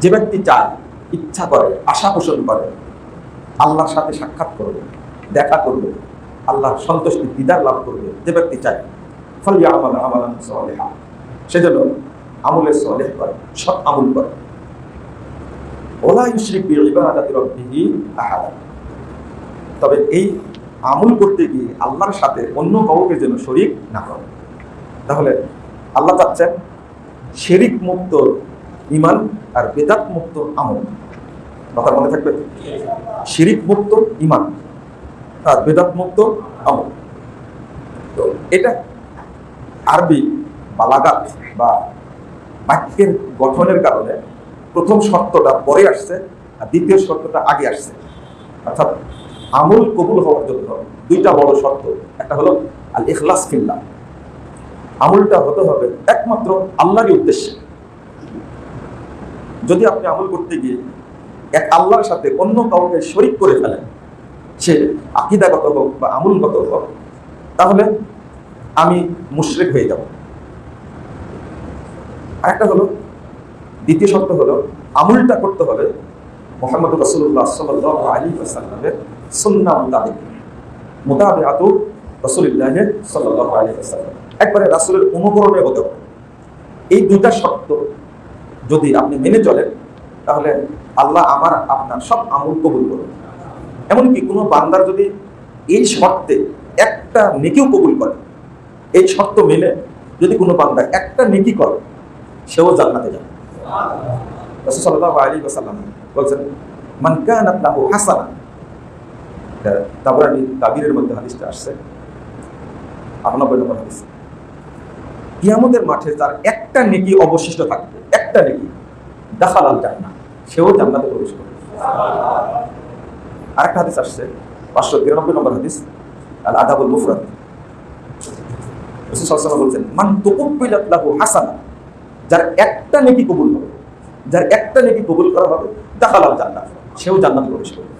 যে ব্যক্তি চায়, ইচ্ছা করে, আশা পোষণ করে আল্লাহর সাথে সাক্ষাৎ করবে, দেখা করবে, আল্লাহর সন্তুষ্টি দিদার লাভ করবে, যে ব্যক্তি চায় ফালইআমাল আমালান সালিহা, সে যেন আমলে সালেহ করে, সৎ আমল করে। ওয়ালা ইউশরিক বিইবাদাতি রাব্বিহি আহাদা, তবে এই আমল করতে গিয়ে আল্লাহর সাথে অন্য কাউকে যেন শরীক না করে। তাহলে আল্লাহ চাচ্ছেন শিরিক মুক্ত ঈমান আর বিদআত মুক্ত আমল। কথা মনে থাকবে, শিরিক মুক্ত ঈমান আর বিদআত মুক্ত আমল। তো এটা আরবি বালাগাত বা বাক্যের গঠনের কারণে প্রথম শর্তটা পরে আসছে আর দ্বিতীয় শর্তটা আগে আসছে। অর্থাৎ আমল কবুল হওয়ার জন্য দুইটা বড় শর্ত। একটা হলো আল ইখলাস ফিল্লাহ, আমলটা হতে হবে একমাত্র আল্লাহরই উদ্দেশ্যে। যদি আপনি আমল করতে গিয়ে এক আল্লাহর সাথে অন্য কাউকে শরীক করে ফেলেন, সে আকীদাগত হোক বা আমলগত হোক, তাহলে আমি মুশরিক হয়ে যাব। আরেকটা হলো, দ্বিতীয় শর্ত হলো আমলটা করতে হবে মুহাম্মদ রাসূলুল্লাহ সাল্লাল্লাহু আলাইহি ওয়াসাল্লামের সুন্নাহ মুতাবিআতু রাসূলিল্লাহ সাল্লাল্লাহু আলাইহি ওয়াসাল্লাম, একবারে রাসূলের অনুকরণে হতে হবে। এই দুইটা শর্ত যদি আপনি মেনে চলেন, তাহলে আল্লাহ আমার আপনার সব আমল কবুল করবেন। এমনকি কোনো বান্দার যদি এই শর্তে একটা নেকিও কবুল করে, এই শর্ত মেনে যদি কোনো বান্দা একটা নেকি করে, সেও জান্নাতে যাবে। রাসূল সাল্লাল্লাহু আলাইহি ওয়াসাল্লাম বলেছেন, মান কানাত লাহু হাসানা, তাবরানী তাবিরের মধ্যে হাদিসটা আসছে, 98 নম্বর হাদিস, কিয়ামতের মাঠে তার একটা নেকি অবশিষ্ট থাকবে, একটা নেকি, দাখালাল জান্নাহ, সেও জান্নাতে প্রবেশ করবে। আরেকটা হাদিস আসছে 593 নম্বর হাদিস, আল আদাবুল মুফরাদ, রাসূল সাল্লাল্লাহু আলাইহি ওয়াসাল্লাম বলেছেন, মান তুকবিলাত লাহু হাসানা, যার একটা নেকি কবুল হবে, যার একটা নেকি কবুল করা হবে, দাখালাল জান্নাহ, সেও জান্নাতে প্রবেশ করবে।